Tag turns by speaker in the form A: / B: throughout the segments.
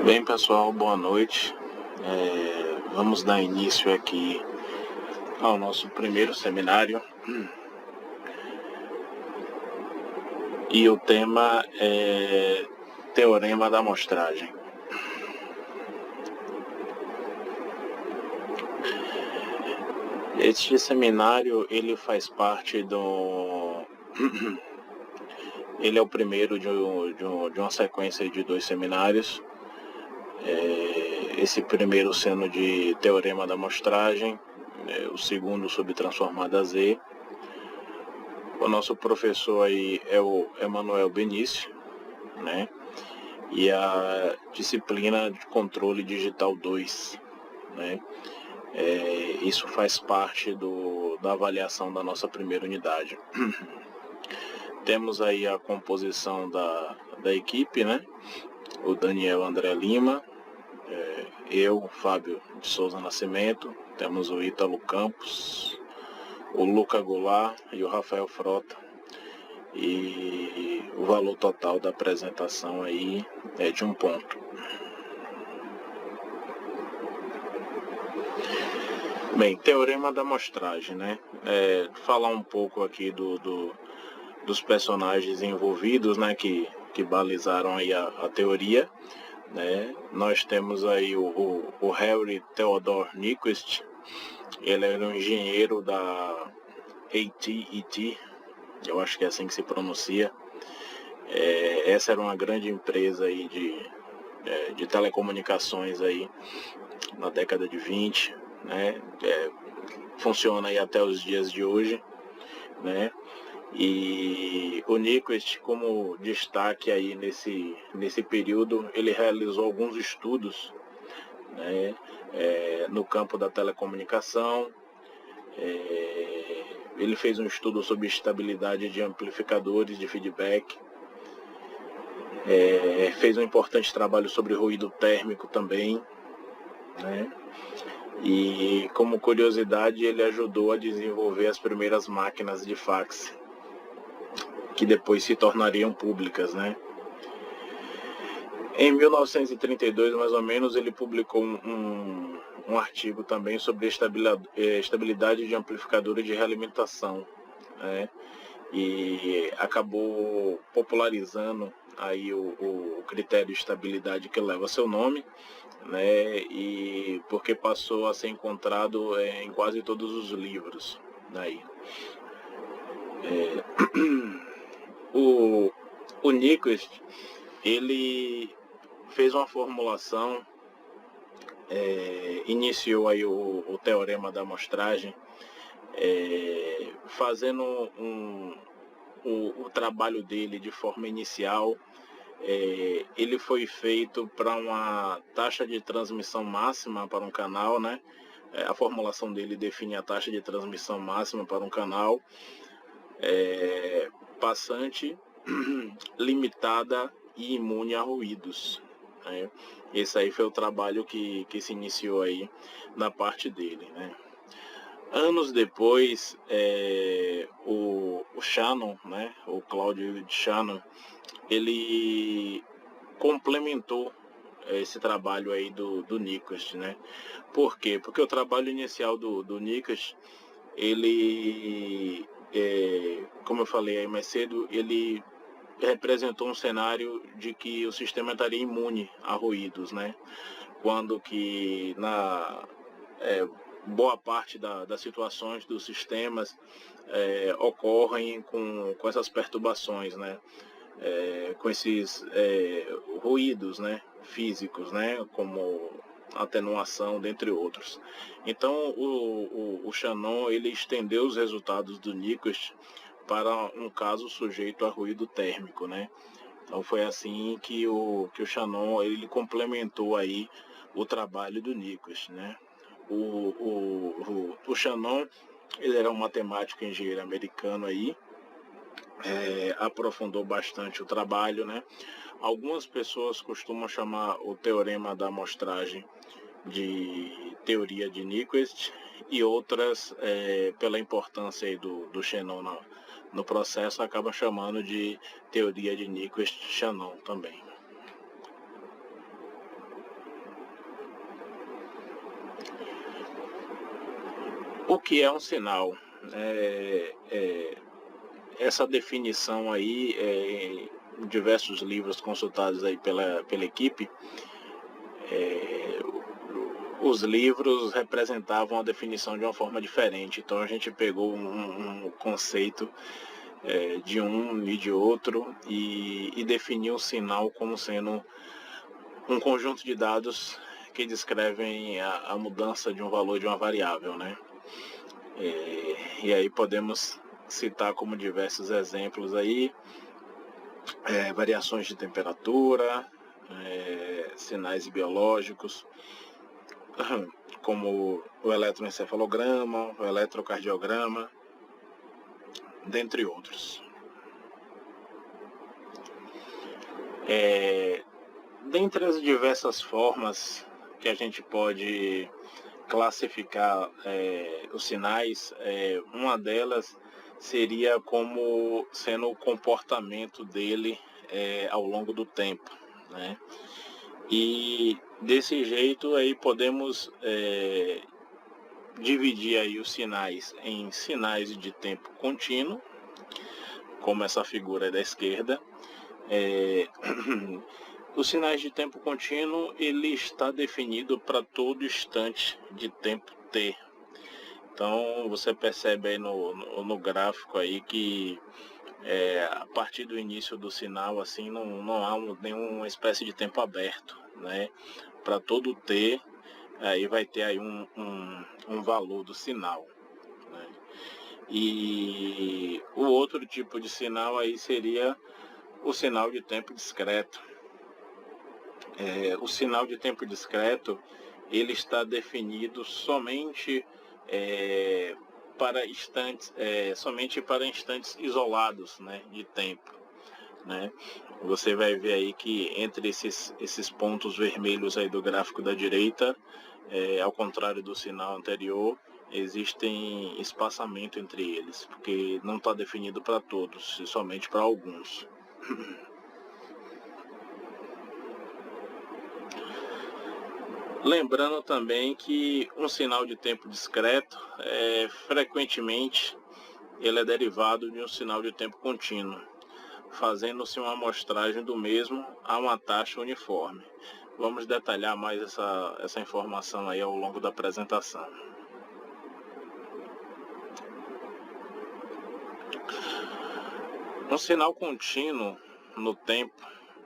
A: Bem, pessoal, boa noite. Vamos dar início aqui ao nosso primeiro seminário. E o tema é Teorema da Amostragem. Este seminário, ele faz parte do... Ele é o primeiro de uma sequência de 2 seminários. Esse primeiro sendo de Teorema da Amostragem, o segundo sobre Transformada Z. O nosso professor aí é o Emanuel Benício, né? E a disciplina de Controle Digital 2, né? Isso faz parte da avaliação da nossa primeira unidade. Temos aí a composição da equipe, né? O Daniel André Lima, eu, Fábio de Souza Nascimento, temos o Ítalo Campos, o Luca Goulart e o Rafael Frota. E o valor total da apresentação aí é de 1 ponto. Bem, Teorema da Amostragem, né? Falar um pouco aqui dos personagens envolvidos, né? Que balizaram aí a teoria, né? Nós temos aí o Harry Theodor Nyquist. Ele era um engenheiro da AT&T, eu acho que é assim que se pronuncia. Essa era uma grande empresa aí de telecomunicações aí na década de 20, né? Funciona aí até os dias de hoje, né? E o Nyquist, como destaque aí nesse período, ele realizou alguns estudos, né? No campo da telecomunicação. Ele fez um estudo sobre estabilidade de amplificadores de feedback. Fez um importante trabalho sobre ruído térmico também, né? E como curiosidade, ele ajudou a desenvolver as primeiras máquinas de fax, que depois se tornariam públicas, né? Em 1932, mais ou menos, ele publicou um artigo também sobre estabilidade de amplificadores de realimentação, né? E acabou popularizando aí o critério de estabilidade que leva seu nome, né? E porque passou a ser encontrado em quase todos os livros aí. O Nyquist, ele fez uma formulação, iniciou aí o teorema da amostragem, fazendo o trabalho dele de forma inicial. Ele foi feito para uma taxa de transmissão máxima para um canal, né? A formulação dele define a taxa de transmissão máxima para um canal, passante, limitada e imune a ruídos, né? Esse aí foi o trabalho que se iniciou aí na parte dele, né? Anos depois, o Shannon, né? O Claude Shannon, ele complementou esse trabalho aí do Nyquist, né? Por quê? Porque o trabalho inicial do Nyquist, ele, como eu falei aí mais cedo, ele representou um cenário de que o sistema estaria imune a ruídos, né? Quando que boa parte das situações dos sistemas ocorrem com essas perturbações, né? Com esses ruídos, né, físicos, né, como atenuação, dentre outros. Então, o Shannon, ele estendeu os resultados do Nyquist para um caso sujeito a ruído térmico, né? Então, foi assim que o Shannon, ele complementou aí o trabalho do Nyquist, né? O Shannon, ele era um matemático e engenheiro americano aí, aprofundou bastante o trabalho, né? Algumas pessoas costumam chamar o teorema da amostragem de teoria de Nyquist, e outras, pela importância aí do Shannon no processo, acabam chamando de teoria de Nyquist-Shannon também. O que é um sinal? Essa definição aí, em diversos livros consultados aí pela equipe, os livros representavam a definição de uma forma diferente. Então a gente pegou um conceito de um e de outro e definiu o sinal como sendo um conjunto de dados que descrevem a mudança de um valor de uma variável, né? E aí podemos citar como diversos exemplos aí variações de temperatura, sinais biológicos, como o eletroencefalograma, o eletrocardiograma, dentre outros. Dentre as diversas formas que a gente pode classificar os sinais, uma delas seria como sendo o comportamento dele ao longo do tempo, né? E desse jeito aí podemos dividir aí os sinais em sinais de tempo contínuo, como essa figura da esquerda. Os sinais de tempo contínuo, ele está definido para todo instante de tempo t. Então você percebe aí no gráfico aí que a partir do início do sinal assim não há nenhuma espécie de tempo aberto, né? Para todo t, aí vai ter aí um valor do sinal, né? E o outro tipo de sinal aí seria o sinal de tempo discreto. O sinal de tempo discreto, ele está definido somente para instantes isolados, né, de tempo, né? Você vai ver aí que entre esses pontos vermelhos aí do gráfico da direita, ao contrário do sinal anterior, existem espaçamento entre eles, porque não está definido para todos, somente para alguns. Lembrando também que um sinal de tempo discreto, frequentemente, ele é derivado de um sinal de tempo contínuo, fazendo-se uma amostragem do mesmo a uma taxa uniforme. Vamos detalhar mais essa informação aí ao longo da apresentação. Um sinal contínuo no tempo,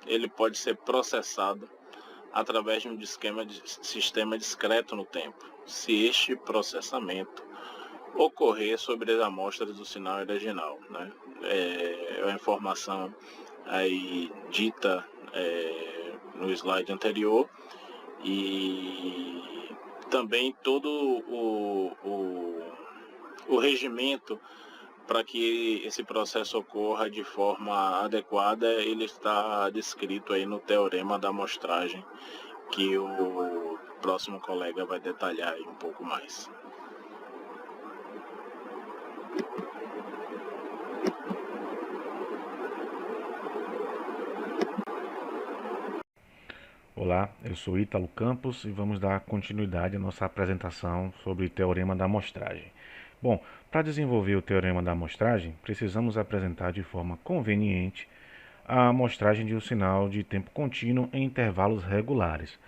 A: ele pode ser processado através de um sistema discreto no tempo, se este processamento ocorrer sobre as amostras do sinal original, né? É a informação aí dita no slide anterior, e também todo o regimento para que esse processo ocorra de forma adequada, ele está descrito aí no teorema da amostragem, que o próximo colega vai detalhar aí um pouco mais.
B: Olá, eu sou Ítalo Campos e vamos dar continuidade à nossa apresentação sobre o teorema da amostragem. Bom, para desenvolver o teorema da amostragem, precisamos apresentar de forma conveniente a amostragem de um sinal de tempo contínuo em intervalos regulares.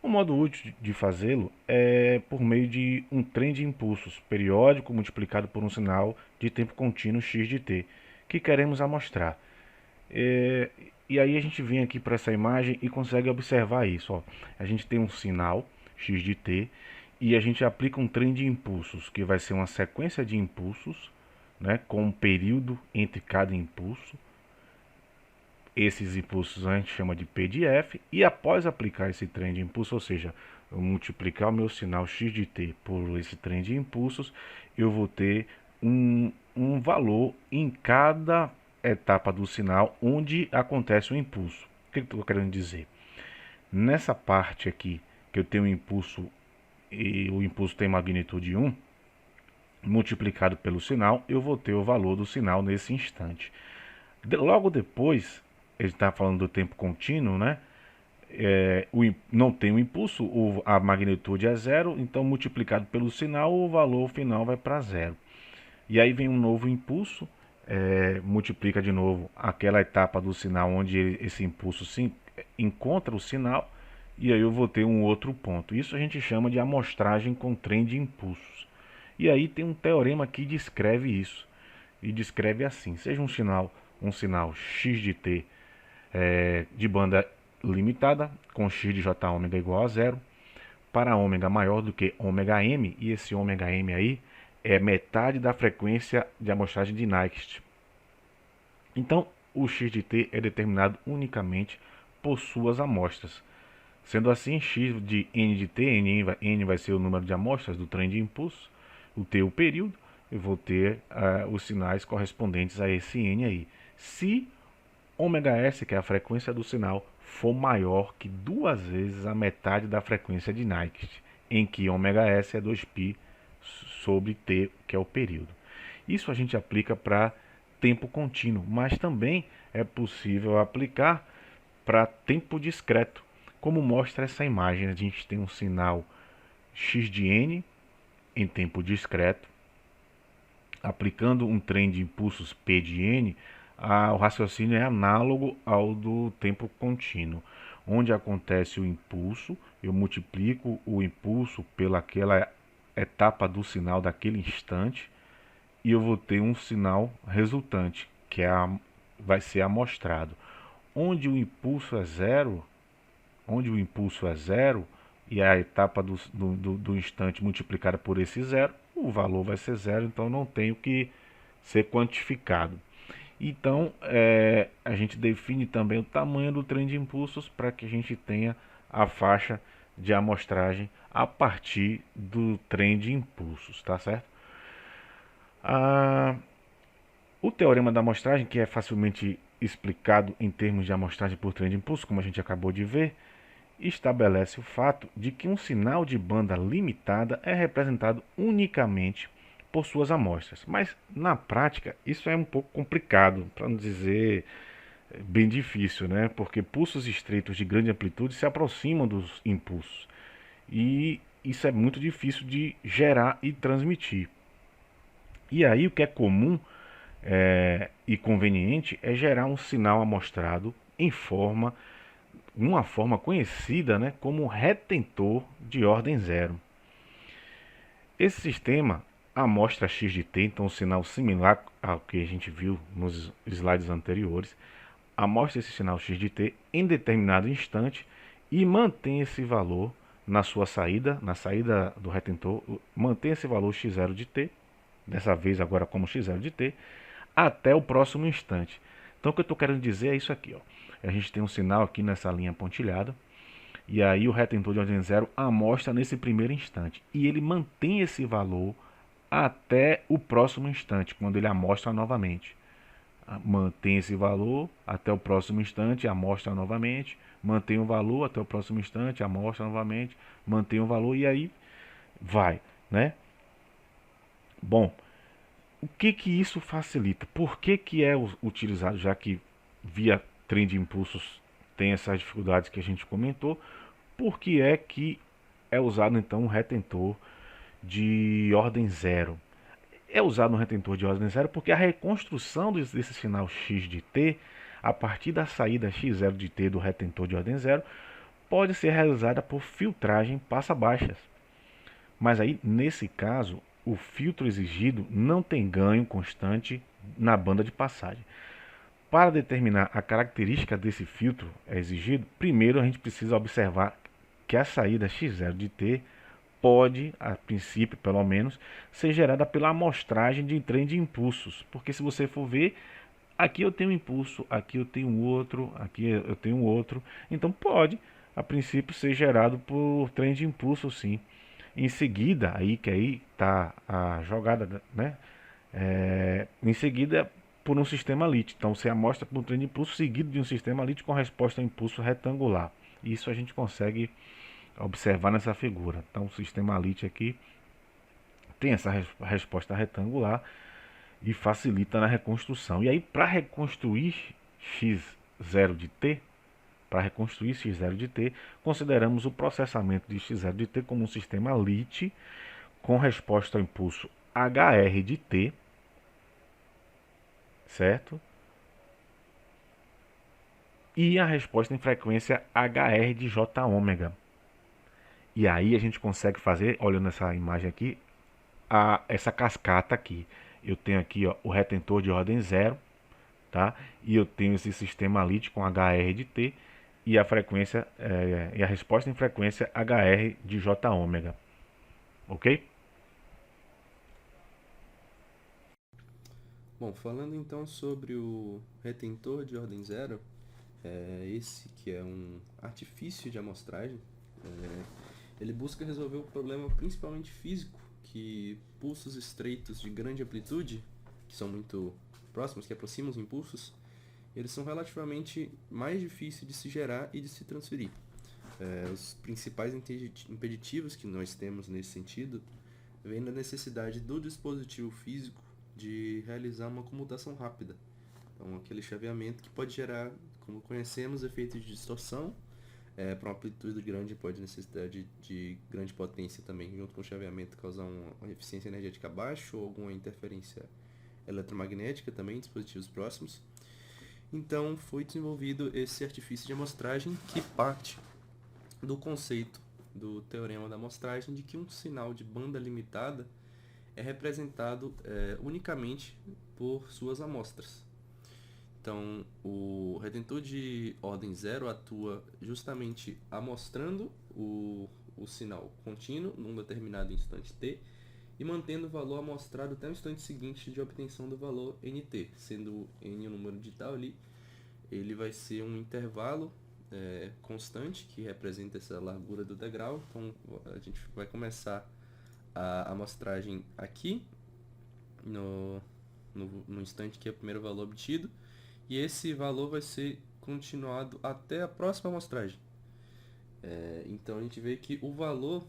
B: Um modo útil de fazê-lo é por meio de um trem de impulsos periódico multiplicado por um sinal de tempo contínuo x de t, que queremos amostrar. E aí a gente vem aqui para essa imagem e consegue observar isso. Ó. A gente tem um sinal x de t e a gente aplica um trem de impulsos, que vai ser uma sequência de impulsos, né, com um período entre cada impulso. Esses impulsos a gente chama de P de F, e após aplicar esse trem de impulso, ou seja, eu multiplicar o meu sinal x de t por esse trem de impulsos, eu vou ter um valor em cada etapa do sinal onde acontece o impulso. O que eu estou querendo dizer? Nessa parte aqui, que eu tenho um impulso e o impulso tem magnitude 1, multiplicado pelo sinal, eu vou ter o valor do sinal nesse instante. Logo depois, ele está falando do tempo contínuo, né? não tem o impulso, a magnitude é zero, então multiplicado pelo sinal, o valor final vai para zero. E aí vem um novo impulso, multiplica de novo aquela etapa do sinal onde esse impulso se encontra o sinal, e aí eu vou ter um outro ponto. Isso a gente chama de amostragem com trem de impulsos. E aí tem um teorema que descreve isso, e descreve assim: seja um sinal x de t de banda limitada, com x de j ômega igual a zero, para ômega maior do que ômega m, e esse ômega m aí é metade da frequência de amostragem de Nyquist. Então, o x de t é determinado unicamente por suas amostras. Sendo assim, x de n de t, n vai ser o número de amostras do trem de impulso, o t o período, eu vou ter os sinais correspondentes a esse n aí. Se ômega s, que é a frequência do sinal, for maior que 2 vezes a metade da frequência de Nyquist, em que ômega s é 2π sobre t, que é o período. Isso a gente aplica para tempo contínuo, mas também é possível aplicar para tempo discreto, como mostra essa imagem. A gente tem um sinal x de n em tempo discreto, aplicando um trem de impulsos p de n, o raciocínio é análogo ao do tempo contínuo, onde acontece o impulso, eu multiplico o impulso pelaquela etapa do sinal daquele instante, e eu vou ter um sinal resultante, que vai ser amostrado. Onde o impulso é zero, e a etapa do instante multiplicada por esse zero, o valor vai ser zero, então não tem o que ser quantificado. Então, a gente define também o tamanho do trem de impulsos para que a gente tenha a faixa de amostragem a partir do trem de impulsos, tá certo? O teorema da amostragem, que é facilmente explicado em termos de amostragem por trem de impulso, como a gente acabou de ver, estabelece o fato de que um sinal de banda limitada é representado unicamente por suas amostras. Mas, na prática, isso é um pouco complicado, para não dizer bem difícil, né? Porque pulsos estreitos de grande amplitude se aproximam dos impulsos. E isso é muito difícil de gerar e transmitir. E aí o que é comum e conveniente é gerar um sinal amostrado uma forma conhecida, né, como retentor de ordem zero. Esse sistema amostra x de t, então um sinal similar ao que a gente viu nos slides anteriores, amostra esse sinal x de t em determinado instante e mantém esse valor na sua saída, na saída do retentor, mantém esse valor x0 de t, dessa vez agora como x0 de t, até o próximo instante. Então o que eu estou querendo dizer é isso aqui, ó. A gente tem um sinal aqui nessa linha pontilhada, e aí o retentor de ordem zero amostra nesse primeiro instante, e ele mantém esse valor até o próximo instante, quando ele amostra novamente. Mantém esse valor até o próximo instante, amostra novamente, mantém o valor até o próximo instante, amostra novamente, mantém o valor, e aí vai, né? Bom, o que isso facilita? Por que é utilizado, já que via trem de impulsos tem essas dificuldades que a gente comentou? Por que é que é usado então um retentor de ordem zero? É usado um retentor de ordem zero porque a reconstrução desse sinal x de t, a partir da saída x0 de t do retentor de ordem zero, pode ser realizada por filtragem passa-baixas. Mas aí, nesse caso, o filtro exigido não tem ganho constante na banda de passagem. Para determinar a característica desse filtro exigido, primeiro a gente precisa observar que a saída x0 de t pode, a princípio pelo menos, ser gerada pela amostragem de trem de impulsos. Porque se você for ver, aqui eu tenho um impulso, aqui eu tenho outro, aqui eu tenho outro. Então pode, a princípio, ser gerado por trem de impulso, sim. Em seguida, aí está a jogada, né? Em seguida, por um sistema LIT. Então, você amostra por um trem de impulso seguido de um sistema LIT com resposta a impulso retangular. Isso a gente consegue observar nessa figura. Então, o sistema LIT aqui tem essa resposta retangular e facilita na reconstrução. E aí, para reconstruir x0 de t, Para reconstruir x0 de t, consideramos o processamento de x0 de t como um sistema LIT com resposta ao impulso HR de t, certo? E a resposta em frequência HR de J ômega. E aí a gente consegue fazer, olhando essa imagem aqui, essa cascata aqui. Eu tenho aqui, ó, o retentor de ordem 0, tá? E eu tenho esse sistema LIT com HR de t e a frequência e a resposta em frequência HR de J ômega. Ok?
C: Bom, falando então sobre o retentor de ordem 0, esse que é um artifício de amostragem, ele busca resolver o problema principalmente físico, que pulsos estreitos de grande amplitude, que são muito próximos, que aproximam os impulsos, eles são relativamente mais difíceis de se gerar e de se transferir. Os principais impeditivos que nós temos nesse sentido vêm da necessidade do dispositivo físico de realizar uma comutação rápida. Então, aquele chaveamento que pode gerar, como conhecemos, efeitos de distorção. Para uma amplitude grande pode necessidade de grande potência também, junto com o chaveamento, causar uma eficiência energética baixa ou alguma interferência eletromagnética também em dispositivos próximos. Então, foi desenvolvido esse artifício de amostragem que parte do conceito do teorema da amostragem de que um sinal de banda limitada é representado unicamente por suas amostras. Então, o retentor de ordem 0 atua justamente amostrando o sinal contínuo num determinado instante t e mantendo o valor amostrado até o instante seguinte de obtenção do valor nt, sendo n o número digital ali, ele vai ser um intervalo constante que representa essa largura do degrau. Então, a gente vai começar a amostragem aqui, no instante que é o primeiro valor obtido, e esse valor vai ser continuado até a próxima amostragem. Então a gente vê que o valor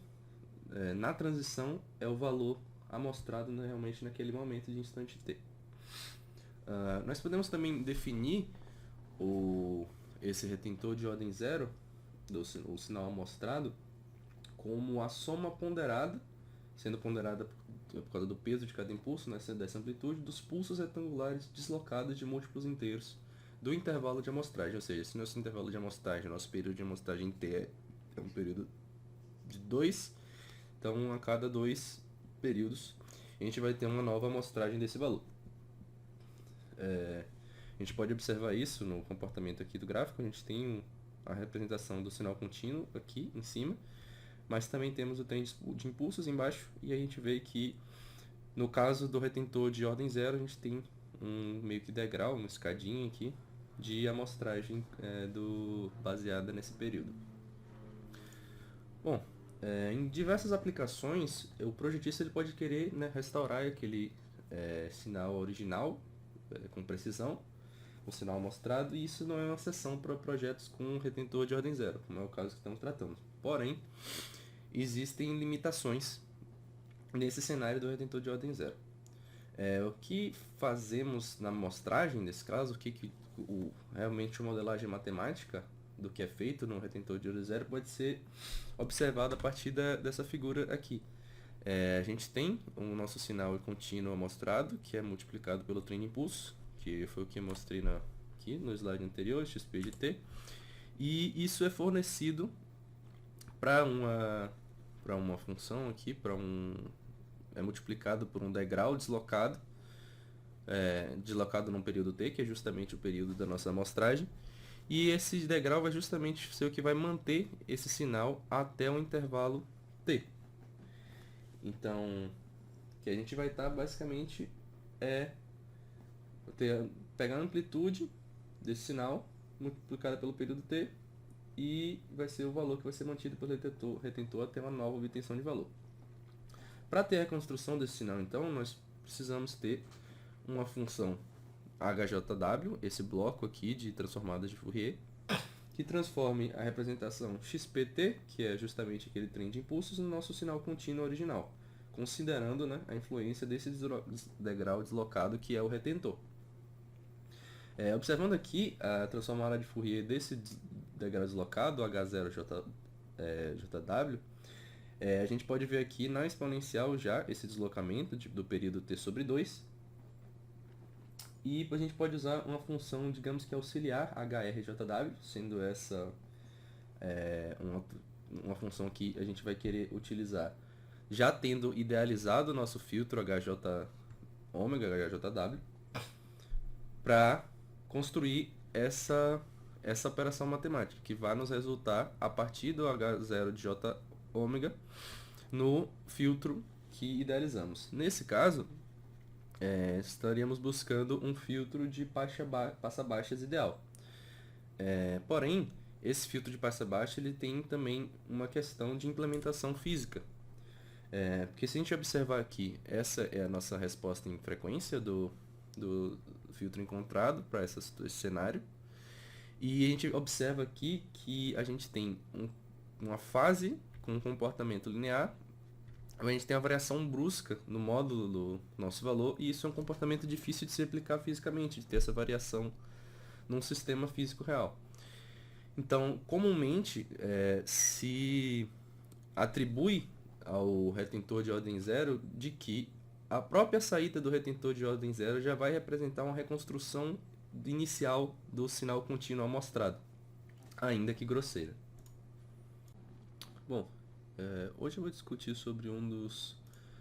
C: na transição é o valor amostrado realmente naquele momento de instante t. Nós podemos também definir esse retentor de ordem 0, o sinal amostrado, como a soma ponderada, sendo ponderada por causa do peso de cada impulso, dessa amplitude, dos pulsos retangulares deslocados de múltiplos inteiros do intervalo de amostragem. Ou seja, se nosso intervalo de amostragem, nosso período de amostragem T é um período de 2, então a cada 2 períodos a gente vai ter uma nova amostragem desse valor. A gente pode observar isso no comportamento aqui do gráfico. A gente tem a representação do sinal contínuo aqui em cima, mas também temos o trem de impulsos embaixo, e a gente vê que no caso do retentor de ordem 0, a gente tem um meio que degrau, uma escadinha aqui de amostragem baseada nesse período. Bom, em diversas aplicações, o projetista ele pode querer restaurar aquele sinal original com precisão, o sinal amostrado, e isso não é uma exceção para projetos com retentor de ordem 0, como é o caso que estamos tratando. Porém, existem limitações nesse cenário do retentor de ordem 0. O que fazemos na amostragem, nesse caso, realmente a modelagem matemática do que é feito no retentor de ordem 0 pode ser observado a partir dessa figura aqui. A gente tem o nosso sinal contínuo amostrado, que é multiplicado pelo trem de impulso, que foi o que eu mostrei aqui no slide anterior, xp de t, e isso é fornecido para uma função aqui, é multiplicado por um degrau deslocado num período t, que é justamente o período da nossa amostragem, e esse degrau vai justamente ser o que vai manter esse sinal até o intervalo t. Então, o que a gente vai estar basicamente pegar a amplitude desse sinal multiplicada pelo período t, e vai ser o valor que vai ser mantido pelo retentor até uma nova obtenção de valor. Para ter a reconstrução desse sinal, então, nós precisamos ter uma função HJW, esse bloco aqui de transformadas de Fourier, que transforme a representação XPT, que é justamente aquele trem de impulsos, no nosso sinal contínuo original, considerando a influência desse degrau deslocado que é o retentor. Observando aqui a transformada de Fourier degrau deslocado, H0 JW, a gente pode ver aqui na exponencial já esse deslocamento do período t sobre 2. E a gente pode usar uma função, digamos que auxiliar HRJW, sendo essa uma função que a gente vai querer utilizar já tendo idealizado o nosso filtro HJ ômega, HJW, para construir essa operação matemática, que vai nos resultar a partir do H0 de J ômega no filtro que idealizamos. Nesse caso, estaríamos buscando um filtro de passa-baixas ideal. Porém, esse filtro de passa-baixa ele tem também uma questão de implementação física. Porque se a gente observar aqui, essa é a nossa resposta em frequência do filtro encontrado para esse cenário. E a gente observa aqui que a gente tem uma fase com um comportamento linear, a gente tem uma variação brusca no módulo do nosso valor, e isso é um comportamento difícil de se aplicar fisicamente, de ter essa variação num sistema físico real. Então, comumente, se atribui ao retentor de ordem zero de que a própria saída do retentor de ordem zero já vai representar uma reconstrução inicial do sinal contínuo amostrado, ainda que grosseira. Bom, hoje eu vou discutir sobre um dos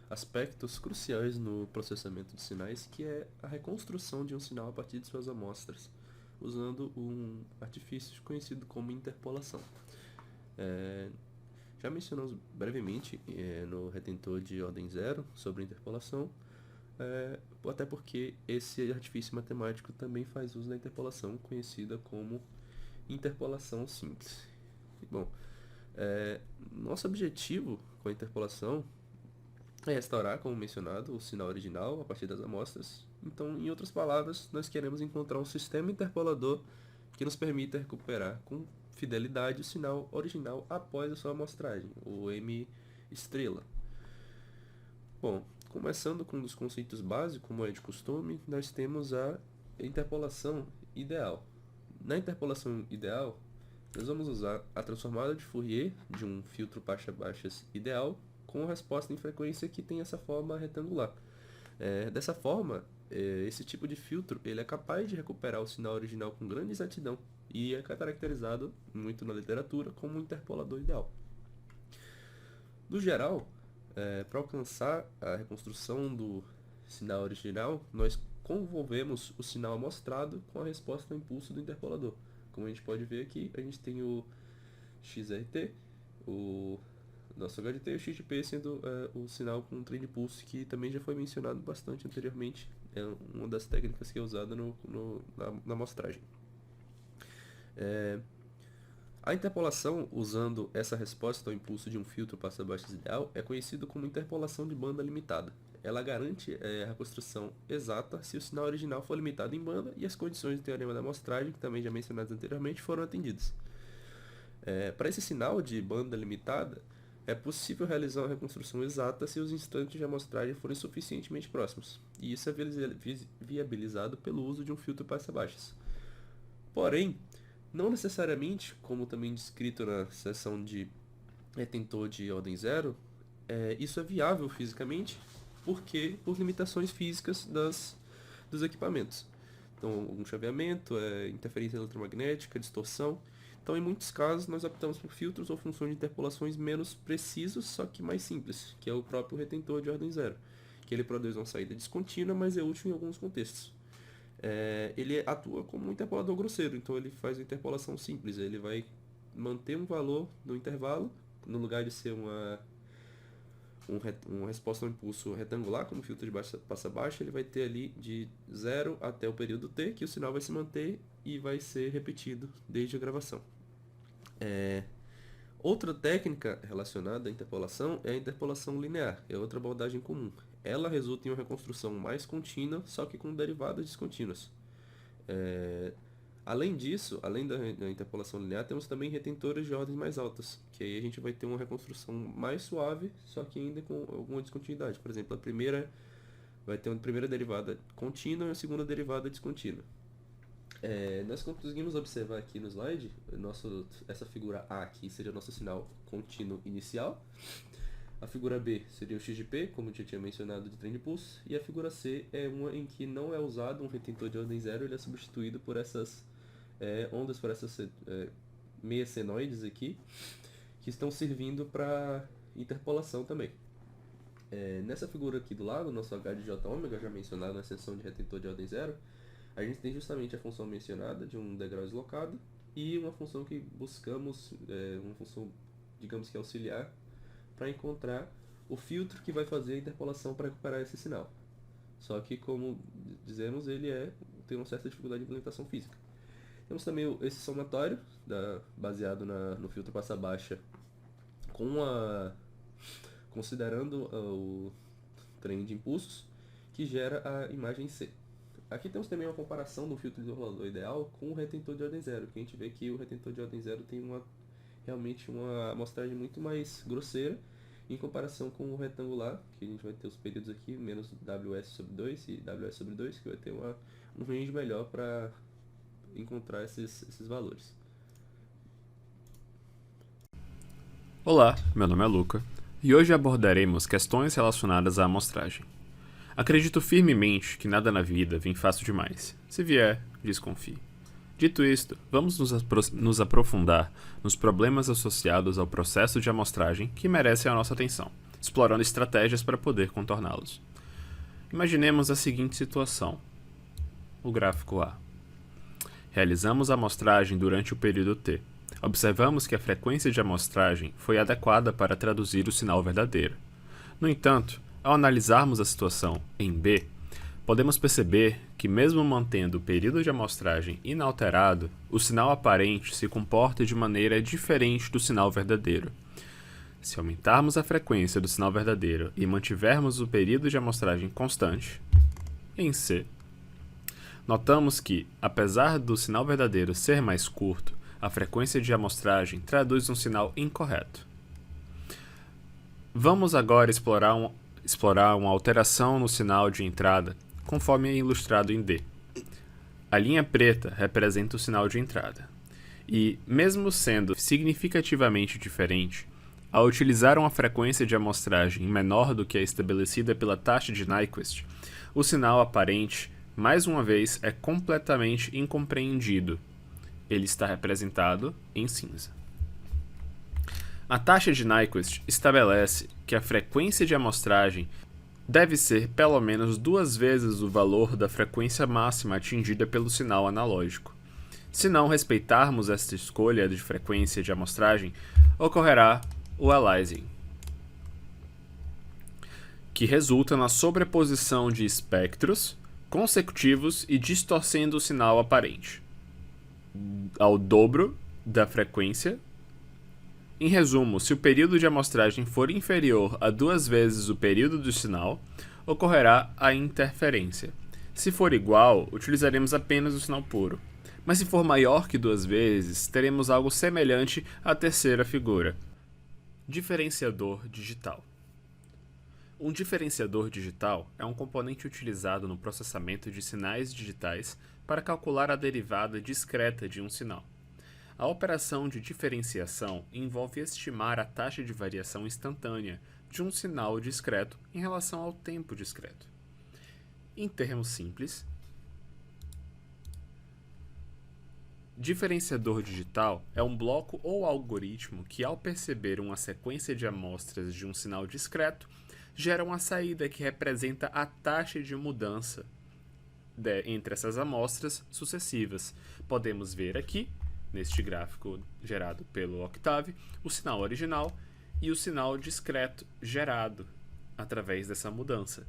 C: aspectos cruciais no processamento de sinais, que é a reconstrução de um sinal a partir de suas amostras, usando um artifício conhecido como interpolação. Já mencionamos brevemente no retentor de ordem zero sobre interpolação, até porque esse artifício matemático também faz uso da interpolação, conhecida como interpolação simples. Bom, nosso objetivo com a interpolação é restaurar, como mencionado, o sinal original a partir das amostras. Então, em outras palavras, nós queremos encontrar um sistema interpolador que nos permita recuperar com fidelidade o sinal original após a sua amostragem, o M estrela. Bom, começando com um dos conceitos básicos, como é de costume, nós temos a interpolação ideal. Na interpolação ideal, nós vamos usar a transformada de Fourier de um filtro passa-baixas ideal com resposta em frequência que tem essa forma retangular. Dessa forma, esse tipo de filtro ele é capaz de recuperar o sinal original com grande exatidão e é caracterizado muito na literatura como um interpolador ideal. No geral, para alcançar a reconstrução do sinal original, nós convolvemos o sinal amostrado com a resposta ao impulso do interpolador. Como a gente pode ver aqui, a gente tem o XRT, o nosso HDT e o XGP sendo o sinal com trem de pulso, que também já foi mencionado bastante anteriormente. É uma das técnicas que é usada na amostragem. A interpolação usando essa resposta ao impulso de um filtro passa-baixas ideal é conhecido como interpolação de banda limitada. Ela garante a reconstrução exata se o sinal original for limitado em banda e as condições do teorema da amostragem, que também já mencionadas anteriormente, foram atendidas. Para esse sinal de banda limitada, é possível realizar uma reconstrução exata se os instantes de amostragem forem suficientemente próximos, e isso é viabilizado pelo uso de um filtro passa-baixas. Porém, não necessariamente, como também descrito na seção de retentor de ordem zero, isso é viável fisicamente, porque por limitações físicas dos equipamentos. Então, algum chaveamento, interferência eletromagnética, distorção. Então, em muitos casos, nós optamos por filtros ou funções de interpolações menos precisos, só que mais simples, que é o próprio retentor de ordem zero, que ele produz uma saída descontínua, mas é útil em alguns contextos. Ele atua como um interpolador grosseiro, então ele faz uma interpolação simples, ele vai manter um valor no intervalo, no lugar de ser uma resposta ao impulso retangular, como filtro de passa-baixa, ele vai ter ali de 0 até o período t, que o sinal vai se manter e vai ser repetido desde a gravação. Outra técnica relacionada à interpolação é a interpolação linear, é outra abordagem comum. Ela resulta em uma reconstrução mais contínua, só que com derivadas descontínuas. Além disso, além da interpolação linear, temos também retentores de ordens mais altas, que aí a gente vai ter uma reconstrução mais suave, só que ainda com alguma descontinuidade. Por exemplo, a primeira vai ter uma primeira derivada contínua e a segunda derivada descontínua. Nós conseguimos observar aqui no slide, essa figura A aqui seria o nosso sinal contínuo inicial, a figura B seria o XGP, como eu já tinha mencionado, de trem de pulso, e a figura C é uma em que não é usado um retentor de ordem zero, ele é substituído por essas ondas, por essas meias senoides aqui, que estão servindo para interpolação também. Nessa figura aqui do lado, nosso H de J ômega, já mencionado na seção de retentor de ordem zero, a gente tem justamente a função mencionada de um degrau deslocado e uma função que buscamos, uma função, digamos que auxiliar, para encontrar o filtro que vai fazer a interpolação para recuperar esse sinal. Só que, como dizemos, ele tem uma certa dificuldade de implementação física. Temos também esse somatório, baseado no filtro passa-baixa, considerando o trem de impulsos, que gera a imagem C. Aqui temos também uma comparação do filtro isolador ideal com o retentor de ordem zero, que a gente vê que o retentor de ordem zero tem realmente uma amostragem muito mais grosseira em comparação com o retangular, que a gente vai ter os períodos aqui, menos WS sobre 2 e WS sobre 2, que vai ter um range melhor para encontrar esses valores.
D: Olá, meu nome é Luca, e hoje abordaremos questões relacionadas à amostragem. Acredito firmemente que nada na vida vem fácil demais. Se vier, desconfie. Dito isto, vamos nos aprofundar nos problemas associados ao processo de amostragem que merecem a nossa atenção, explorando estratégias para poder contorná-los. Imaginemos a seguinte situação. O gráfico A. Realizamos a amostragem durante o período T. Observamos que a frequência de amostragem foi adequada para traduzir o sinal verdadeiro. No entanto, ao analisarmos a situação em B, podemos perceber que, mesmo mantendo o período de amostragem inalterado, o sinal aparente se comporta de maneira diferente do sinal verdadeiro. Se aumentarmos a frequência do sinal verdadeiro e mantivermos o período de amostragem constante, em C, notamos que, apesar do sinal verdadeiro ser mais curto, a frequência de amostragem traduz um sinal incorreto. Vamos agora explorar uma alteração no sinal de entrada, conforme é ilustrado em D. A linha preta representa o sinal de entrada. E, mesmo sendo significativamente diferente, ao utilizar uma frequência de amostragem menor do que a estabelecida pela taxa de Nyquist, o sinal aparente, mais uma vez, é completamente incompreendido. Ele está representado em cinza. A taxa de Nyquist estabelece que a frequência de amostragem deve ser pelo menos 2 vezes o valor da frequência máxima atingida pelo sinal analógico. Se não respeitarmos esta escolha de frequência de amostragem, ocorrerá o aliasing, que resulta na sobreposição de espectros consecutivos e distorcendo o sinal aparente ao dobro da frequência. Em resumo, se o período de amostragem for inferior a 2 vezes o período do sinal, ocorrerá a interferência. Se for igual, utilizaremos apenas o sinal puro. Mas se for maior que 2 vezes, teremos algo semelhante à terceira figura. Diferenciador digital. Um diferenciador digital é um componente utilizado no processamento de sinais digitais para calcular a derivada discreta de um sinal. A operação de diferenciação envolve estimar a taxa de variação instantânea de um sinal discreto em relação ao tempo discreto. Em termos simples, diferenciador digital é um bloco ou algoritmo que, ao perceber uma sequência de amostras de um sinal discreto, gera uma saída que representa a taxa de mudança entre essas amostras sucessivas. Podemos ver aqui, neste gráfico gerado pelo Octave, o sinal original e o sinal discreto gerado através dessa mudança.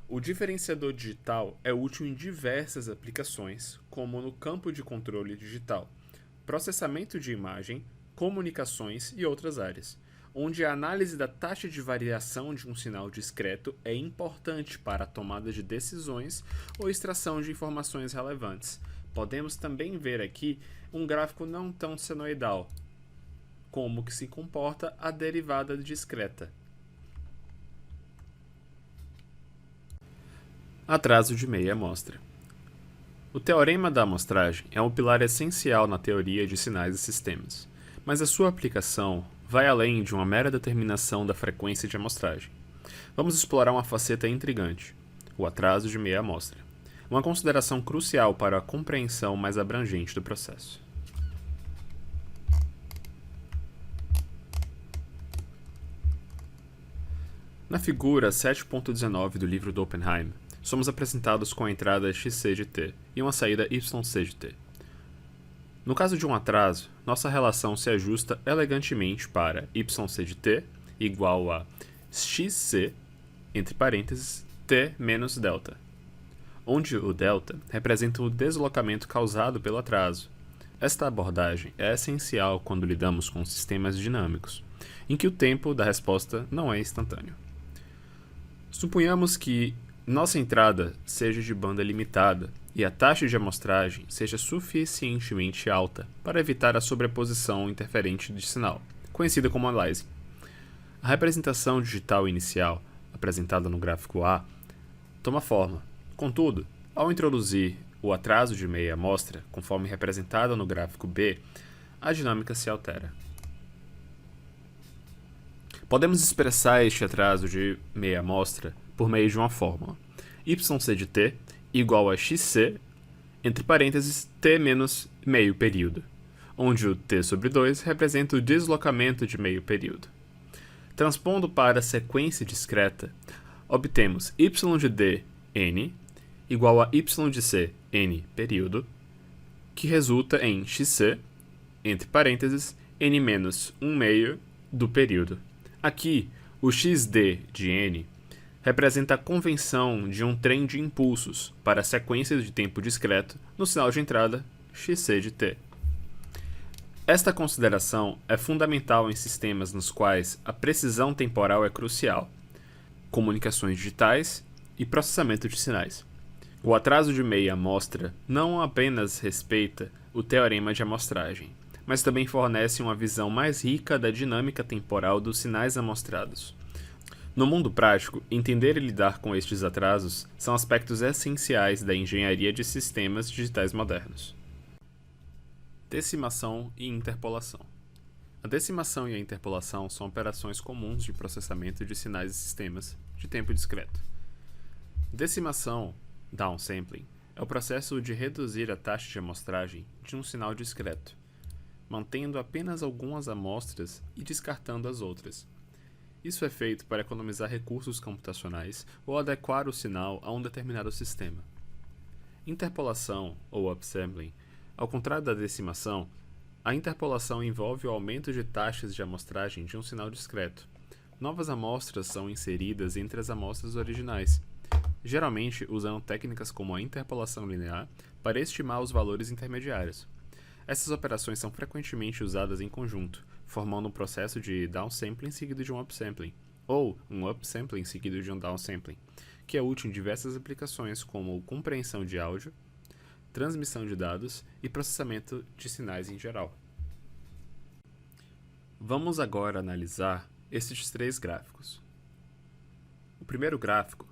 D: O diferenciador digital é útil em diversas aplicações, como no campo de controle digital, processamento de imagem, comunicações e outras áreas, onde a análise da taxa de variação de um sinal discreto é importante para a tomada de decisões ou extração de informações relevantes. Podemos também ver aqui um gráfico não tão senoidal, como que se comporta a derivada discreta. Atraso de meia amostra. O teorema da amostragem é um pilar essencial na teoria de sinais e sistemas, mas a sua aplicação vai além de uma mera determinação da frequência de amostragem. Vamos explorar uma faceta intrigante, o atraso de meia amostra, uma consideração crucial para a compreensão mais abrangente do processo. Na figura 7.19 do livro do Oppenheim, somos apresentados com a entrada xc de t e uma saída yc de t. No caso de um atraso, nossa relação se ajusta elegantemente para yc de t igual a xc, entre parênteses, t menos delta, onde o delta representa o deslocamento causado pelo atraso. Esta abordagem é essencial quando lidamos com sistemas dinâmicos, em que o tempo da resposta não é instantâneo. Suponhamos que nossa entrada seja de banda limitada e a taxa de amostragem seja suficientemente alta para evitar a sobreposição interferente de sinal, conhecida como aliasing. A representação digital inicial, apresentada no gráfico A, toma forma. Contudo, ao introduzir o atraso de meia amostra, conforme representado no gráfico B, a dinâmica se altera. Podemos expressar este atraso de meia amostra por meio de uma fórmula. Yc de t igual a xc, entre parênteses, t menos meio período, onde o t sobre 2 representa o deslocamento de meio período. Transpondo para a sequência discreta, obtemos y de d n igual a y de c n período, que resulta em xc, entre parênteses, n menos 1 meio do período. Aqui, o xd de n representa a convenção de um trem de impulsos para a sequência de tempo discreto no sinal de entrada xc de t. Esta consideração é fundamental em sistemas nos quais a precisão temporal é crucial, comunicações digitais e processamento de sinais. O atraso de meia amostra não apenas respeita o teorema de amostragem, mas também fornece uma visão mais rica da dinâmica temporal dos sinais amostrados. No mundo prático, entender e lidar com estes atrasos são aspectos essenciais da engenharia de sistemas digitais modernos. Decimação e interpolação. A decimação e a interpolação são operações comuns de processamento de sinais e sistemas de tempo discreto. Decimação, downsampling, é o processo de reduzir a taxa de amostragem de um sinal discreto, mantendo apenas algumas amostras e descartando as outras. Isso é feito para economizar recursos computacionais ou adequar o sinal a um determinado sistema. Interpolação, ou upsampling, ao contrário da decimação, a interpolação envolve o aumento de taxas de amostragem de um sinal discreto. Novas amostras são inseridas entre as amostras originais, geralmente usando técnicas como a interpolação linear para estimar os valores intermediários. Essas operações são frequentemente usadas em conjunto, formando um processo de downsampling seguido de um upsampling, ou um upsampling seguido de um downsampling, que é útil em diversas aplicações como compreensão de áudio, transmissão de dados e processamento de sinais em geral. Vamos agora analisar estes três gráficos. O primeiro gráfico,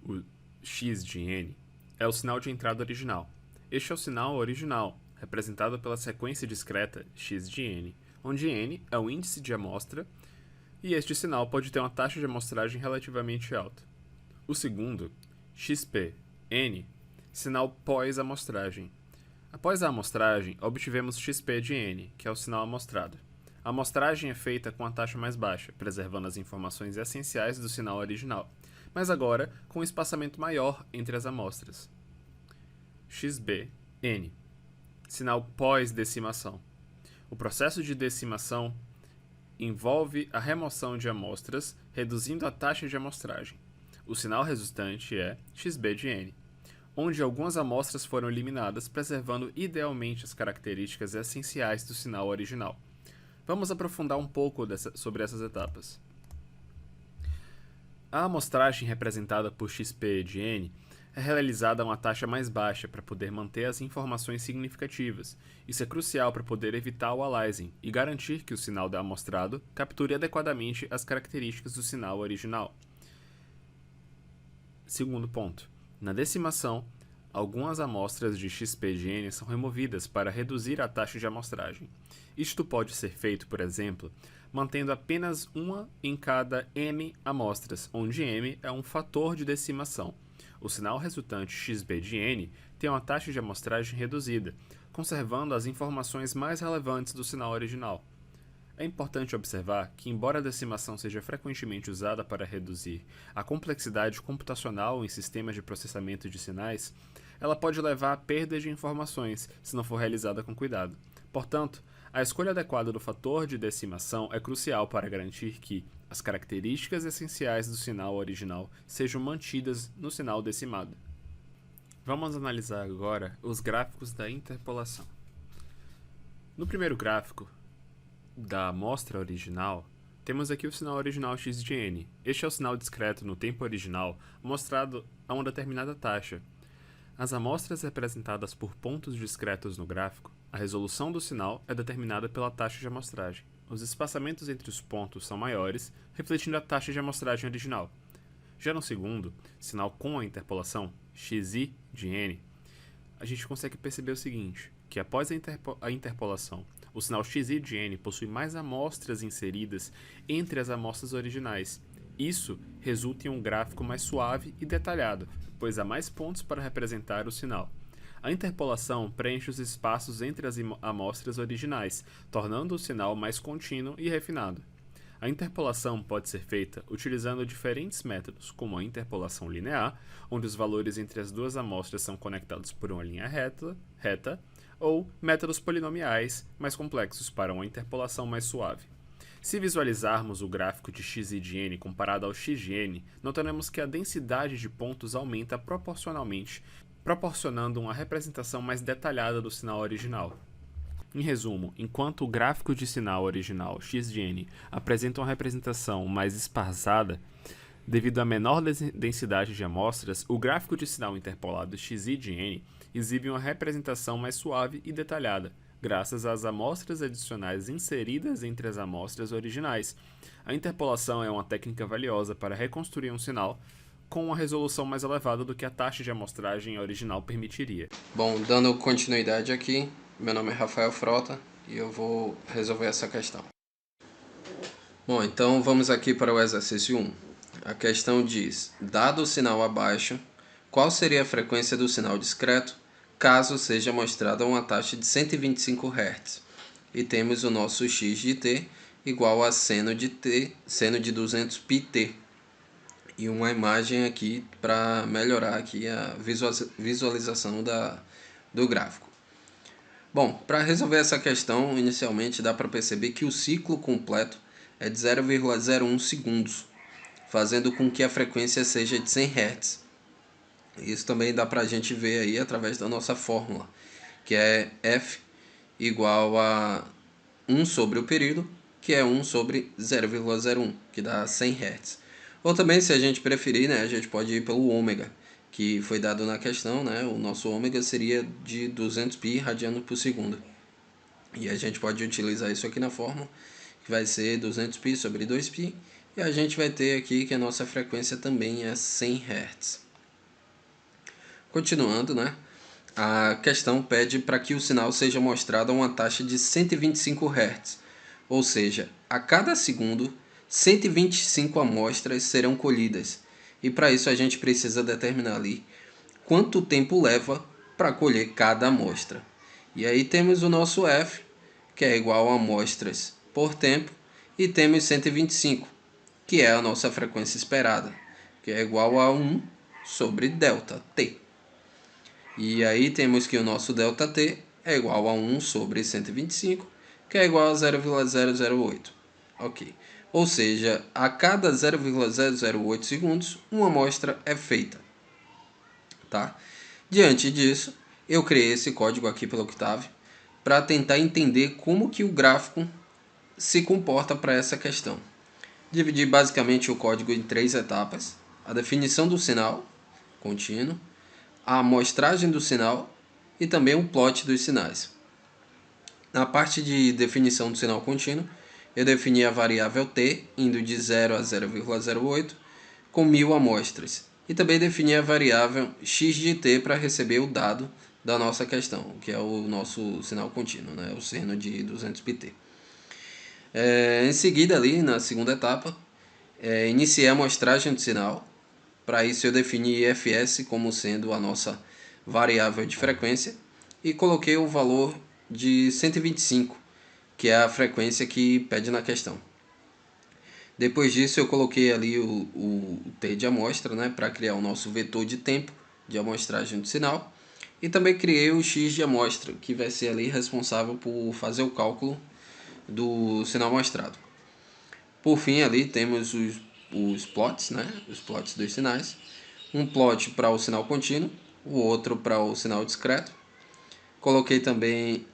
D: o x de n, é o sinal de entrada original. Este é o sinal original, representado pela sequência discreta x de n, onde n é o índice de amostra e este sinal pode ter uma taxa de amostragem relativamente alta. O segundo, xp, n, sinal pós-amostragem. Após a amostragem, obtivemos xp de n, que é o sinal amostrado. A amostragem é feita com a taxa mais baixa, preservando as informações essenciais do sinal original, mas agora com um espaçamento maior entre as amostras. xb, n, sinal pós-decimação. O processo de decimação envolve a remoção de amostras, reduzindo a taxa de amostragem. O sinal resultante é xb de n, onde algumas amostras foram eliminadas, preservando idealmente as características essenciais do sinal original. Vamos aprofundar um pouco sobre essas etapas. A amostragem representada por xp de n é realizada a uma taxa mais baixa para poder manter as informações significativas. Isso é crucial para poder evitar o aliasing e garantir que o sinal amostrado capture adequadamente as características do sinal original. Segundo ponto. Na decimação, algumas amostras de XP de N são removidas para reduzir a taxa de amostragem. Isto pode ser feito, por exemplo, mantendo apenas uma em cada M amostras, onde M é um fator de decimação. O sinal resultante XB de N tem uma taxa de amostragem reduzida, conservando as informações mais relevantes do sinal original. É importante observar que, embora a decimação seja frequentemente usada para reduzir a complexidade computacional em sistemas de processamento de sinais, ela pode levar à perda de informações se não for realizada com cuidado. Portanto, a escolha adequada do fator de decimação é crucial para garantir que as características essenciais do sinal original sejam mantidas no sinal decimado. Vamos analisar agora os gráficos da interpolação. No primeiro gráfico da amostra original, temos aqui o sinal original x de n. Este é o sinal discreto no tempo original, mostrado a uma determinada taxa. As amostras representadas por pontos discretos no gráfico, a resolução do sinal é determinada pela taxa de amostragem. Os espaçamentos entre os pontos são maiores, refletindo a taxa de amostragem original. Já no segundo, sinal com a interpolação, xi de n, a gente consegue perceber o seguinte, que após a interpolação, o sinal xi de n possui mais amostras inseridas entre as amostras originais. Isso resulta em um gráfico mais suave e detalhado, pois há mais pontos para representar o sinal. A interpolação preenche os espaços entre as amostras originais, tornando o sinal mais contínuo e refinado. A interpolação pode ser feita utilizando diferentes métodos, como a interpolação linear, onde os valores entre as duas amostras são conectados por uma linha reta, ou métodos polinomiais mais complexos para uma interpolação mais suave. Se visualizarmos o gráfico de xi de n comparado ao x de n, notaremos que a densidade de pontos aumenta proporcionalmente, proporcionando uma representação mais detalhada do sinal original. Em resumo, enquanto o gráfico de sinal original x de n apresenta uma representação mais esparsada, devido à menor densidade de amostras, o gráfico de sinal interpolado xi de n exibe uma representação mais suave e detalhada, graças às amostras adicionais inseridas entre as amostras originais. A interpolação é uma técnica valiosa para reconstruir um sinal com uma resolução mais elevada do que a taxa de amostragem original permitiria.
C: Bom, dando continuidade aqui, meu nome é Rafael Frota e eu vou resolver essa questão. Bom, então vamos aqui para o exercício 1. A questão diz, dado o sinal abaixo, qual seria a frequência do sinal discreto caso seja mostrada uma taxa de 125 Hz? E temos o nosso x de t igual a seno de 200πt. E uma imagem aqui para melhorar aqui a visualização do gráfico. Bom, para resolver essa questão, inicialmente dá para perceber que o ciclo completo é de 0,01 segundos, fazendo com que a frequência seja de 100 Hz. Isso também dá para a gente ver aí através da nossa fórmula, que é F igual a 1 sobre o período, que é 1 sobre 0,01, que dá 100 Hz. Ou também, se a gente preferir, né, a gente pode ir pelo ômega, que foi dado na questão, né, o nosso ômega seria de 200π radianos por segundo. E a gente pode utilizar isso aqui na fórmula, que vai ser 200π sobre 2π, e a gente vai ter aqui que a nossa frequência também é 100 Hz. Continuando, né, a questão pede para que o sinal seja mostrado a uma taxa de 125 Hz, ou seja, a cada segundo, 125 amostras serão colhidas. E para isso a gente precisa determinar ali quanto tempo leva para colher cada amostra. E aí temos o nosso F, que é igual a amostras por tempo, e temos 125, que é a nossa frequência esperada, que é igual a 1 sobre ΔT. E aí temos que o nosso ΔT é igual a 1 sobre 125, que é igual a 0,008. Ok. Ou seja, a cada 0,008 segundos, uma amostra é feita. Tá? Diante disso, eu criei esse código aqui pelo Octave para tentar entender como que o gráfico se comporta para essa questão. Dividi basicamente o código em 3 etapas: a definição do sinal contínuo, a amostragem do sinal e também o plot dos sinais. Na parte de definição do sinal contínuo, eu defini a variável t, indo de 0 a 0,08, com 1000 amostras. e também definir a variável x de t para receber o dado da nossa questão, que é o nosso sinal contínuo, né? O seno de 200 pt. Em seguida, ali na segunda etapa, iniciei a amostragem do sinal. Para isso eu defini fs como sendo a nossa variável de frequência e coloquei o valor de 125, que é a frequência que pede na questão. Depois disso eu coloquei ali o t de amostra, né, para criar o nosso vetor de tempo de amostragem do sinal. E também criei o x de amostra, que vai ser ali responsável por fazer o cálculo do sinal amostrado. Por fim, ali temos os plots, né, os plots dos sinais. Um plot para o sinal contínuo, o outro para o sinal discreto. Coloquei também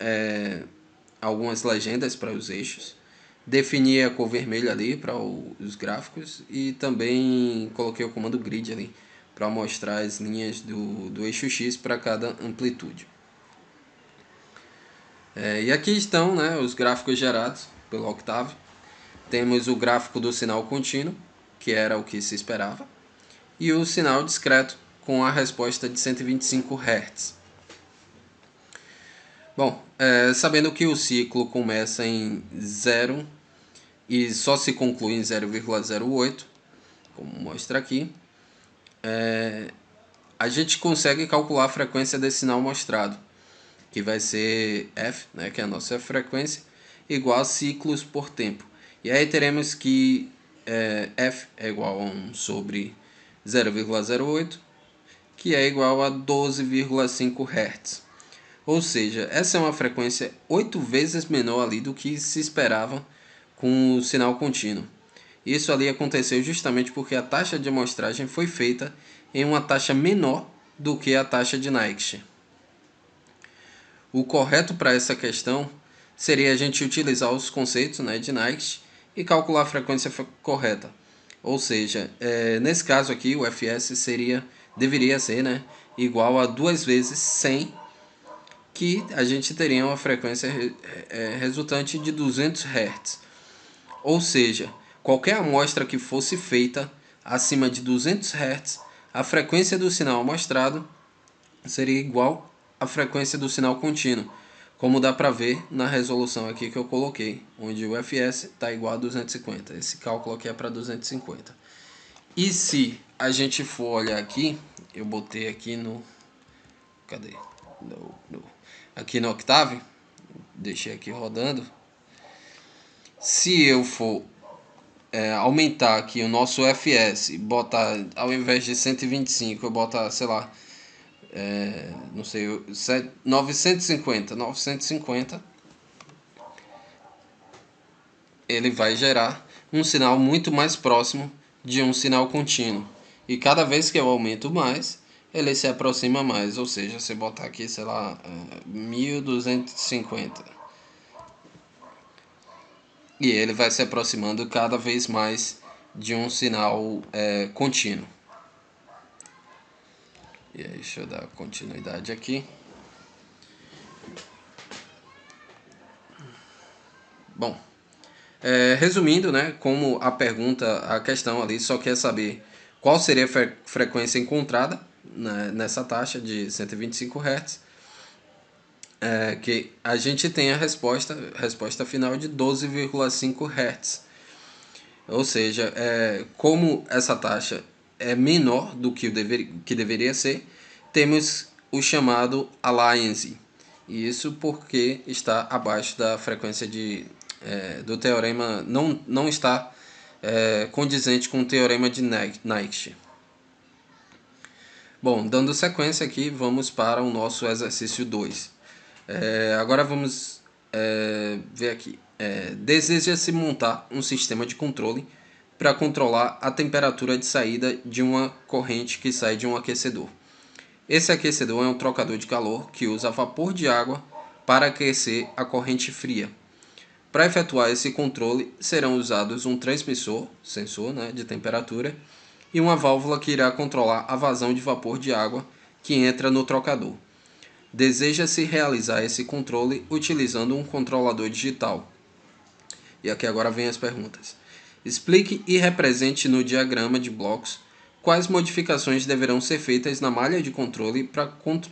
C: algumas legendas para os eixos. Defini a cor vermelha ali para os gráficos e também coloquei o comando grid ali para mostrar as linhas do eixo X para cada amplitude. E aqui estão, né, os gráficos gerados pelo Octave. Temos o gráfico do sinal contínuo, que era o que se esperava, e o sinal discreto com a resposta de 125 Hz. Bom, sabendo que o ciclo começa em 0 e só se conclui em 0,08, como mostra aqui, a gente consegue calcular a frequência desse sinal mostrado, que vai ser f, né, que é a nossa frequência, igual a ciclos por tempo. E aí teremos que f é igual a 1 sobre 0,08, que é igual a 12,5 Hz. Ou seja, essa é uma frequência 8 vezes menor ali do que se esperava com o sinal contínuo. Isso ali aconteceu justamente porque a taxa de amostragem foi feita em uma taxa menor do que a taxa de Nyquist. O correto para essa questão seria a gente utilizar os conceitos, né, de Nyquist e calcular a frequência correta. Ou seja, nesse caso aqui o fs deveria ser, né, igual a 2 vezes 100, que a gente teria uma frequência resultante de 200 Hz. Ou seja, qualquer amostra que fosse feita acima de 200 Hz, a frequência do sinal amostrado seria igual à frequência do sinal contínuo, como dá para ver na resolução aqui que eu coloquei, onde o fs está igual a 250. Esse cálculo aqui é para 250. E se a gente for olhar aqui, eu botei aqui no... Cadê? Aqui no Octave, deixei aqui rodando. Se eu for aumentar aqui o nosso fs, botar, ao invés de 125, eu botar, sei lá, não sei, 950, ele vai gerar um sinal muito mais próximo de um sinal contínuo. E cada vez que eu aumento mais, ele se aproxima mais, ou seja, se botar aqui, sei lá, 1250. E ele vai se aproximando cada vez mais de um sinal contínuo. E aí, deixa eu dar continuidade aqui. Bom, resumindo, né, como a questão ali só quer saber qual seria a frequência encontrada, né, nessa taxa de 125 Hz, que a gente tem a resposta final de 12,5 Hz. Ou seja, como essa taxa é menor do que deveria ser, temos o chamado aliasing. E isso porque está abaixo da frequência do teorema, não está condizente com o teorema de Nyquist. Bom, dando sequência aqui, vamos para o nosso exercício 2. Agora vamos ver aqui. Deseja-se montar um sistema de controle para controlar a temperatura de saída de uma corrente que sai de um aquecedor. Esse aquecedor é um trocador de calor que usa vapor de água para aquecer a corrente fria. Para efetuar esse controle, serão usados um transmissor, sensor, né, de temperatura, e uma válvula que irá controlar a vazão de vapor de água que entra no trocador. Deseja-se realizar esse controle utilizando um controlador digital. E aqui agora vem as perguntas. Explique e represente no diagrama de blocos quais modificações deverão ser feitas na malha de controle para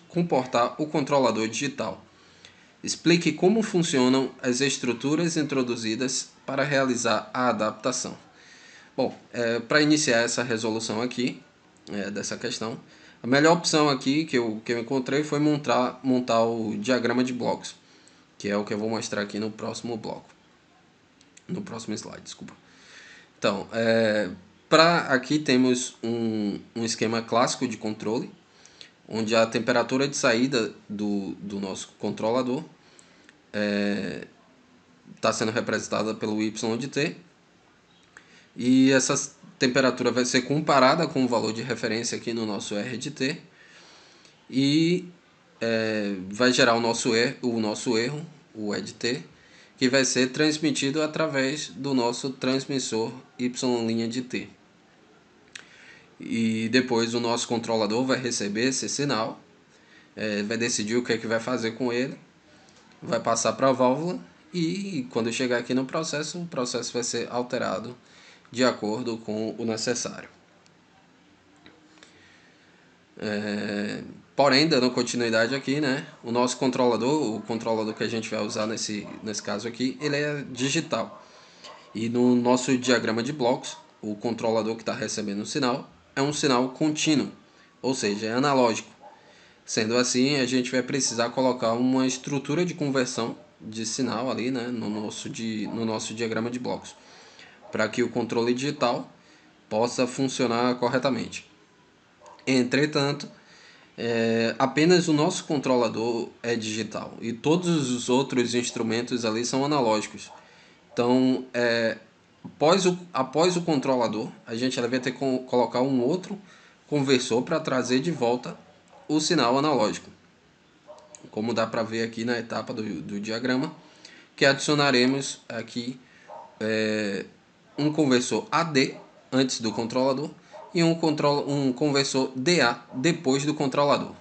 C: comportar o controlador digital. Explique como funcionam as estruturas introduzidas para realizar a adaptação. Bom, para iniciar essa resolução aqui, dessa questão, a melhor opção aqui que eu encontrei foi montar o diagrama de blocos, que é o que eu vou mostrar aqui no próximo bloco. No próximo slide, desculpa. Então, aqui temos um esquema clássico de controle, onde a temperatura de saída do nosso controlador está sendo representada pelo y de t, e essa temperatura vai ser comparada com o valor de referência aqui no nosso r de t, e vai gerar o nosso erro, o e de t, que vai ser transmitido através do nosso transmissor y' de t. E depois o nosso controlador vai receber esse sinal, vai decidir o que é que vai fazer com ele, vai passar para a válvula, e quando chegar aqui no processo, o processo vai ser alterado de acordo com o necessário. Porém, dando continuidade aqui, né, o nosso controlador, o controlador que a gente vai usar nesse caso aqui, ele é digital. E no nosso diagrama de blocos, o controlador que está recebendo o sinal é um sinal contínuo, ou seja, é analógico. Sendo assim, a gente vai precisar colocar uma estrutura de conversão de sinal ali, né, no nosso diagrama de blocos, para que o controle digital possa funcionar corretamente. Entretanto, apenas o nosso controlador é digital e todos os outros instrumentos ali são analógicos. Então, após o controlador, a gente vai ter que colocar um outro conversor para trazer de volta o sinal analógico. Como dá para ver aqui na etapa do diagrama, que adicionaremos aqui um conversor AD antes do controlador e um conversor DA depois do controlador.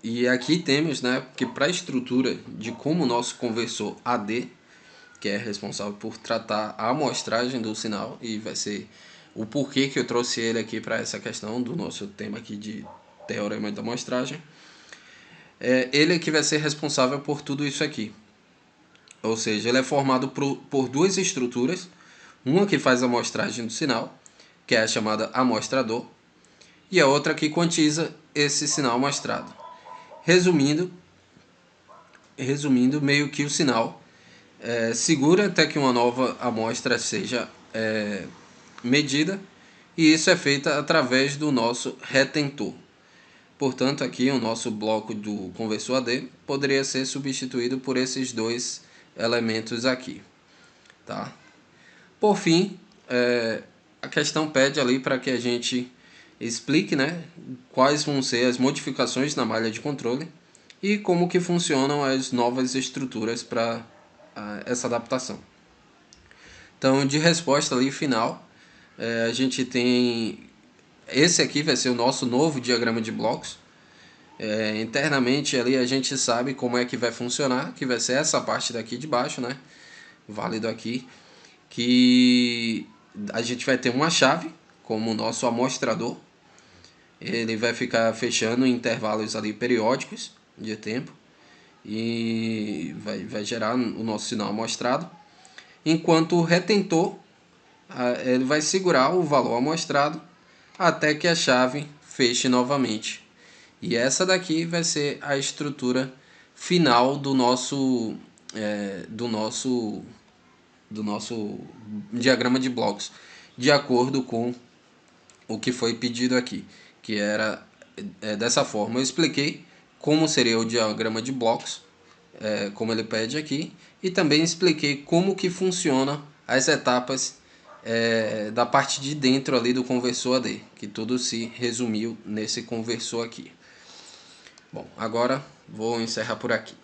C: E aqui temos, né, que para a estrutura de como o nosso conversor AD, que é responsável por tratar a amostragem do sinal, e vai ser o porquê que eu trouxe ele aqui para essa questão do nosso tema aqui de teorema da amostragem, ele é que vai ser responsável por tudo isso aqui. Ou seja, ele é formado por duas estruturas, uma que faz a amostragem do sinal, que é a chamada amostrador, e a outra que quantiza esse sinal amostrado. Resumindo, meio que o sinal segura até que uma nova amostra seja medida, e isso é feito através do nosso retentor. Portanto, aqui o nosso bloco do conversor AD poderia ser substituído por esses dois elementos aqui, tá? Por fim, a questão pede ali para que a gente explique, né, quais vão ser as modificações na malha de controle e como que funcionam as novas estruturas para essa adaptação. Então, de resposta ali final, a gente tem... Esse aqui vai ser o nosso novo diagrama de blocos. Internamente ali a gente sabe como é que vai funcionar, que vai ser essa parte daqui de baixo, né, válido aqui, que a gente vai ter uma chave como o nosso amostrador. Ele vai ficar fechando em intervalos ali periódicos de tempo e vai gerar o nosso sinal amostrado, enquanto o retentor ele vai segurar o valor amostrado até que a chave feche novamente. E essa daqui vai ser a estrutura final do nosso diagrama de blocos, de acordo com o que foi pedido aqui, que era dessa forma. Eu expliquei como seria o diagrama de blocos, como ele pede aqui, e também expliquei como que funciona as etapas da parte de dentro ali do conversor AD, que tudo se resumiu nesse conversor aqui. Bom, agora vou encerrar por aqui.